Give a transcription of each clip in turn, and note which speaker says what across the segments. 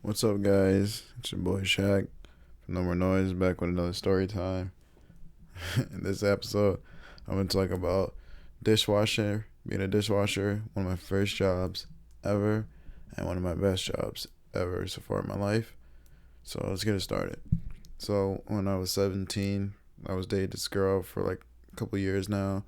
Speaker 1: What's up, guys? It's your boy Shaq from No More Noise, back with another story time. In this episode, I'm gonna talk about dishwasher, being a dishwasher, one of my first jobs ever, and one of my best jobs ever so far in my life. So let's get it started. So when I was 17, I was dating this girl for like a couple years now,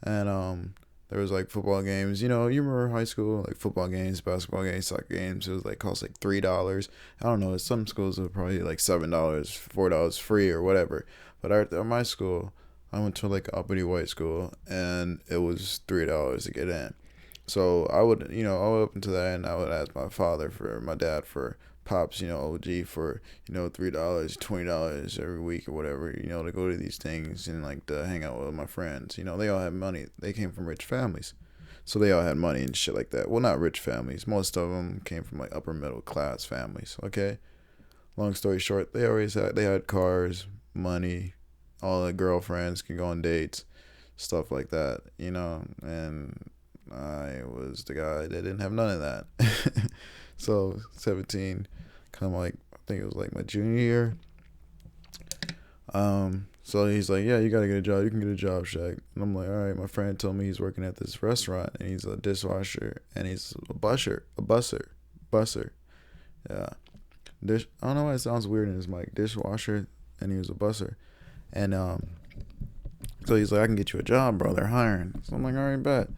Speaker 1: and there was like football games. You remember high school, like football games, basketball games, soccer games. It was like cost like $3. I don't know. Some schools were probably like $7, $4 free or whatever. But at my school, I went to like uppity white school, and it was $3 to get in. So I would up into that, and I would ask my dad for pops, OG for $3, $20 every week or whatever, to go to these things and like to hang out with my friends. They all had money. They came from rich families, so they all had money and shit like that. Well, not rich families. Most of them came from like upper middle class families. Okay. Long story short, they had cars, money, all the girlfriends can go on dates, stuff like that. And I was the guy that didn't have none of that. So 17, kind of like I think it was like my junior year. So he's like, yeah, you gotta get a job. You can get a job, Shaq. And I'm like, all right. My friend told me he's working at this restaurant and he's a dishwasher and he's a busser. Yeah. I don't know why it sounds weird in his mic. Dishwasher, and he was a busser. And so he's like, I can get you a job, bro. They're hiring. So I'm like, all right, bet.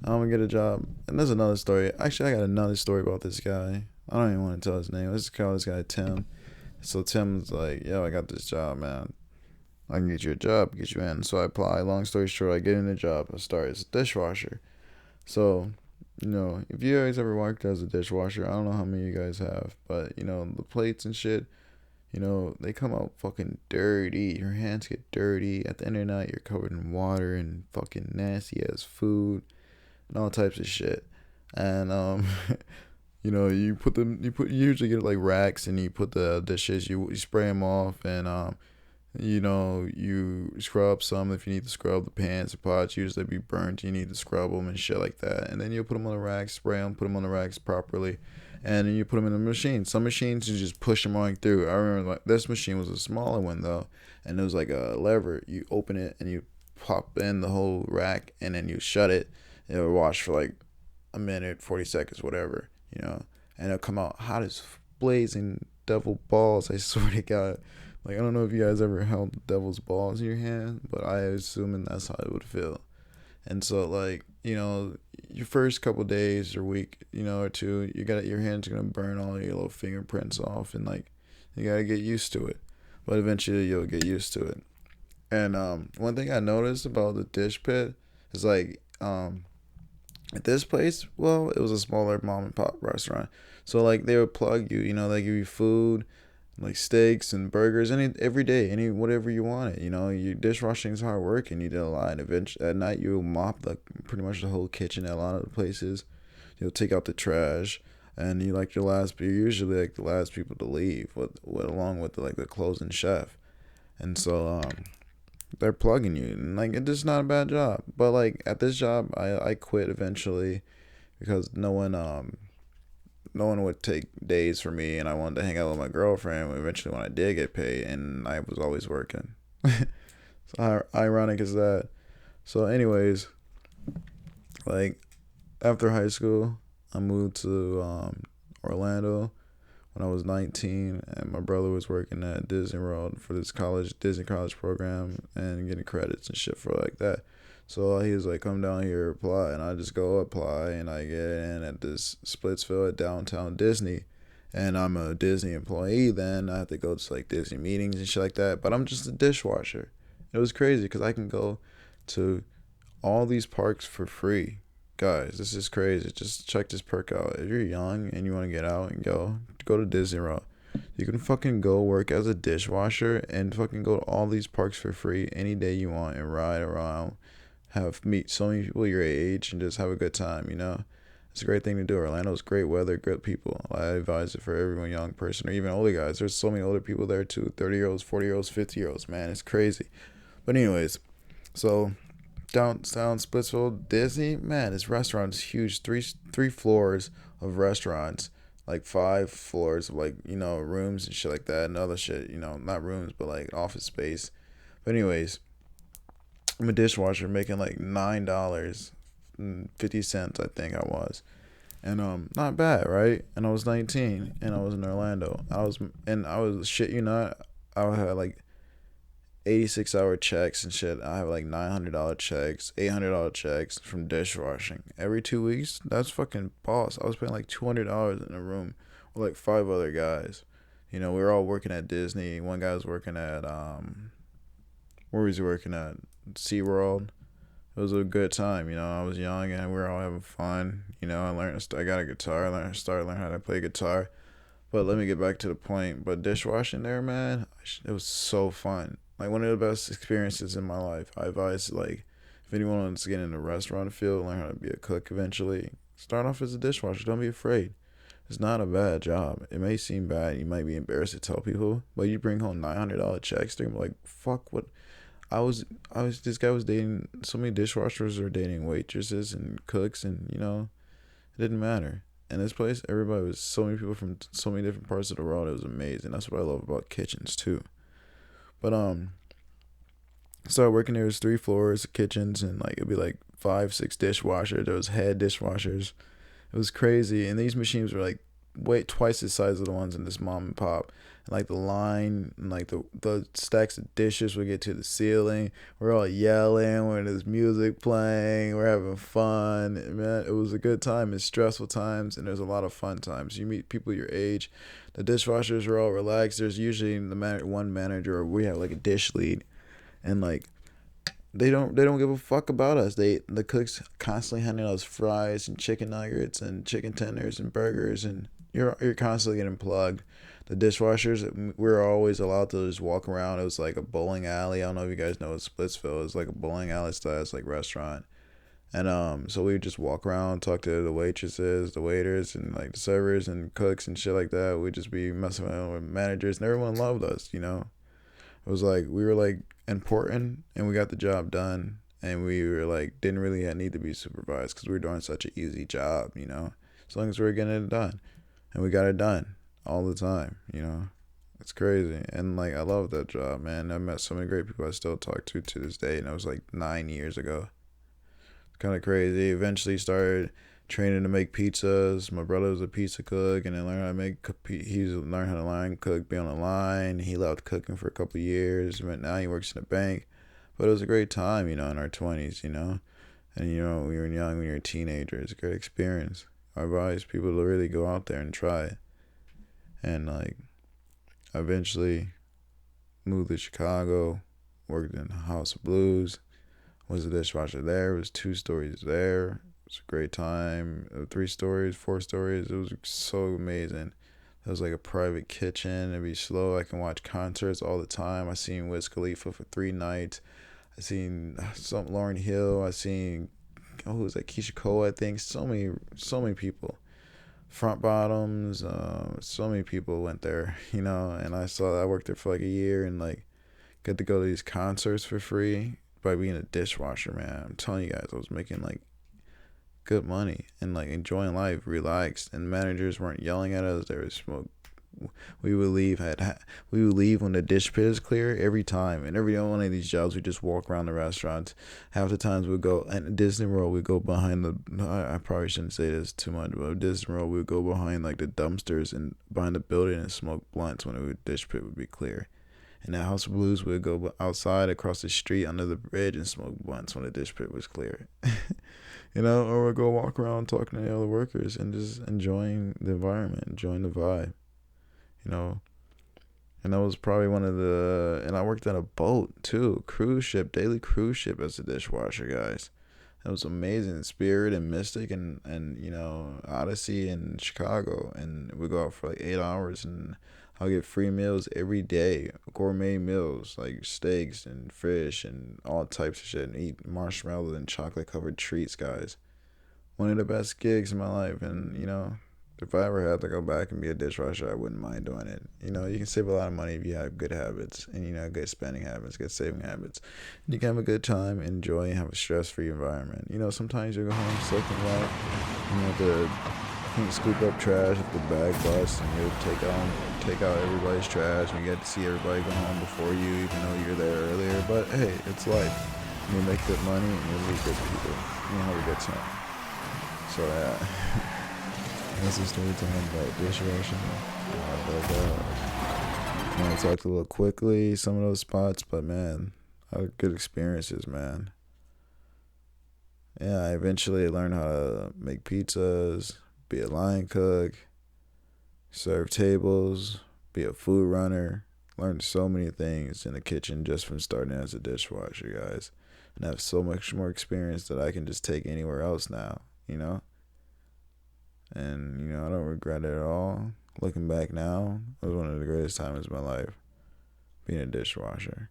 Speaker 1: I'm gonna get a job. And there's another story. Actually, I got another story about this guy. I don't even want to tell his name. Let's call this guy Tim. So Tim's like, yo, I got this job, man. I can get you a job, get you in. So I apply. Long story short, I get in the job. I start as a dishwasher. So, if you guys ever worked as a dishwasher, I don't know how many of you guys have, but, the plates and shit, they come out fucking dirty. Your hands get dirty. At the end of the night, you're covered in water and fucking nasty ass food and all types of shit. And you usually get like racks, and you put the dishes, you spray them off, and you scrub some if you need to scrub the pans or pots. Usually they be burnt, you need to scrub them and shit like that. And then you put them on the racks, spray them, put them on the racks properly, and then you put them in the machine. Some machines you just push them right through. I remember like this machine was a smaller one though, and it was like a lever. You open it and you pop in the whole rack, and then you shut it. It'll wash for like a minute, 40 seconds, whatever, and it'll come out hot as blazing devil balls. I swear to God. Like, I don't know if you guys ever held devil's balls in your hand, but I assuming that's how it would feel. And so, like, your first couple days or week, or two, your hands are gonna burn all your little fingerprints off, and like, you gotta get used to it. But eventually, you'll get used to it. And one thing I noticed about the dish pit is like, at this place, well, it was a smaller mom and pop restaurant, so like they would plug you, they give you food like steaks and burgers every day, any whatever you wanted. Your dishwashing is hard work, and you did a lot. And eventually at night you'll mop pretty much the whole kitchen at a lot of the places. You'll take out the trash, and you're usually like the last people to leave with along with the closing chef. And so they're plugging you, and like it's just not a bad job. But like at this job, I quit eventually because no one would take days for me, and I wanted to hang out with my girlfriend eventually when I did get paid, and I was always working. So how ironic is that? So anyways, like after high school, I moved to Orlando when I was 19, and my brother was working at Disney World for this Disney college program, and getting credits and shit for like that. So he was like, come down here, apply. And I just go apply, and I get in at this Splitsville at downtown Disney. And I'm a Disney employee then. I have to go to like Disney meetings and shit like that. But I'm just a dishwasher. It was crazy because I can go to all these parks for free. Guys, this is crazy. Just check this perk out. If you're young and you want to get out and go to Disney World. You can fucking go work as a dishwasher and fucking go to all these parks for free any day you want and ride around, meet so many people your age, and just have a good time. It's a great thing to do. Orlando's great weather, good people. I advise it for everyone, young person or even older guys. There's so many older people there too, 30-year-olds, 40-year-olds, 50-year-olds. Man, it's crazy. But anyways, so downtown Splitsville Disney, man, this restaurant is huge. Three floors of restaurants, like 5 floors of like, rooms and shit like that and other shit, not rooms but like office space. But anyways, I'm a dishwasher making like $9.50, I think I was. And not bad, right? And I was 19 and I was in Orlando. I was shit, I had like 86-hour checks and shit. I have like $900 checks, $800 checks from dishwashing every 2 weeks. That's fucking boss. I was paying like $200 in a room with like 5 other guys. We were all working at Disney. One guy was working at where was he working at? SeaWorld. It was a good time. I was young and we were all having fun. I got a guitar. I started learning how to play guitar. But let me get back to the point. But dishwashing there, man, it was so fun. Like one of the best experiences in my life. I advise like if anyone wants to get in the restaurant field, learn how to be a cook eventually, start off as a dishwasher. Don't be afraid. It's not a bad job. It may seem bad. You might be embarrassed to tell people, but you bring home $900 checks. They're like, fuck what. This guy was dating, so many dishwashers are dating waitresses and cooks, and it didn't matter. In this place, everybody was so many people from so many different parts of the world. It was amazing. That's what I love about kitchens too. But I started working there. Was 3 floors of kitchens, and like it'd be like 5, 6 dishwashers. There was head dishwashers. It was crazy, and these machines were like twice the size of the ones in this mom and pop. And like the line and like the stacks of dishes would get to the ceiling. We're all yelling when there's music playing. We're having fun. Man, it was a good time. It's stressful times, and there's a lot of fun times. You meet people your age. The dishwashers are all relaxed. There's usually one manager, or we have like a dish lead, and like they don't give a fuck about us. The cooks constantly handing us fries and chicken nuggets and chicken tenders and burgers, and you're constantly getting plugged. The dishwashers, we're always allowed to just walk around. It was like a bowling alley. I don't know if you guys know what Splitsville is, like a bowling alley style. It's like restaurant. And so we would just walk around, talk to the waitresses, the waiters, and like the servers and cooks and shit like that. We'd just be messing around with managers, and everyone loved us. It was like we were like important, and we got the job done, and we were like didn't really need to be supervised because we were doing such an easy job. As long as we were getting it done, and we got it done all the time. It's crazy, and like I love that job, man. I met so many great people I still talk to this day, and that was like 9 years ago. Kind of crazy. Eventually started training to make pizzas. My brother was a pizza cook, and then learned how to learned how to line cook, be on the line. He loved cooking for a couple of years. But now he works in a bank. But it was a great time, in our 20s, and we were young when you're a teenager. It's a great experience. I advise people to really go out there and try it. And like, I eventually moved to Chicago, worked in House of Blues. Was a dishwasher there. It was 2 stories there. It was a great time. 3 stories, 4 stories. It was so amazing. It was like a private kitchen. It'd be slow. I can watch concerts all the time. I seen Wiz Khalifa for 3 nights. I seen some Lauryn Hill. I seen who was that? Keisha Cole, I think. So many people. Front Bottoms. So many people went there. And I worked there for like a year and like got to go to these concerts for free. By being a dishwasher, man. I'm telling you guys, I was making like good money and like enjoying life, relaxed, and managers weren't yelling at us. There was smoke. We would leave when the dish pit is clear every time. And every one of these jobs, we just walk around the restaurants. Half the times we'd go at Disney World, we go behind I probably shouldn't say this too much, but at Disney World, we'd go behind like the dumpsters and behind the building and smoke blunts when the dish pit would be clear. And at House of Blues, we'd go outside across the street under the bridge and smoke blunts when the dish pit was clear. Or we'd go walk around talking to the other workers and just enjoying the environment, enjoying the vibe, And that was probably and I worked on a boat too, daily cruise ship as a dishwasher, guys. It was amazing. Spirit and Mystic and Odyssey in Chicago. And we go out for like 8 hours and I'll get free meals every day, gourmet meals like steaks and fish and all types of shit, and eat marshmallows and chocolate covered treats, guys. One of the best gigs in my life, and if I ever had to go back and be a dishwasher, I wouldn't mind doing it. You can save a lot of money if you have good habits and good spending habits, good saving habits. And you can have a good time, enjoy, and have a stress-free environment. Sometimes you go home sick and wet, can't scoop up trash if the bag busts, and you'll take out everybody's trash, and you get to see everybody go home before you, even though you're there earlier. But hey, it's life. You make good money and you meet good people. You have a good time. So yeah, that's the story time about dishwashing. I talked a little quickly some of those spots, but man, I had good experiences, man. Yeah, I eventually learned how to make pizzas, be a line cook, serve tables, be a food runner. Learned so many things in the kitchen just from starting as a dishwasher, guys. And I have so much more experience that I can just take anywhere else now, you know? And, you know, I don't regret it at all. Looking back now, it was one of the greatest times of my life, being a dishwasher.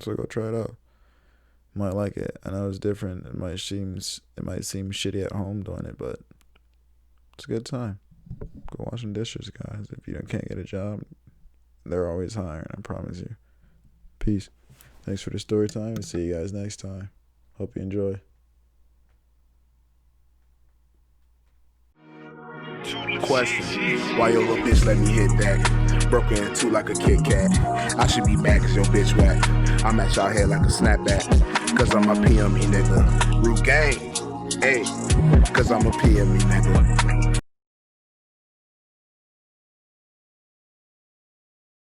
Speaker 1: So go try it out. Might like it. I know it's different. It might seem shitty at home doing it, but it's a good time. Go wash some dishes, guys. If you can't get a job, they're always hiring, I promise you. Peace. Thanks for the story time, and see you guys next time. Hope you enjoy.
Speaker 2: Question: why your little bitch let me hit that? Broke in two like a Kit Kat. I should be mad cause your bitch whack. I'm at y'all head like a snapback. Cause I'm a PME nigga. Root gang. Hey. Cause I'm a PME nigga.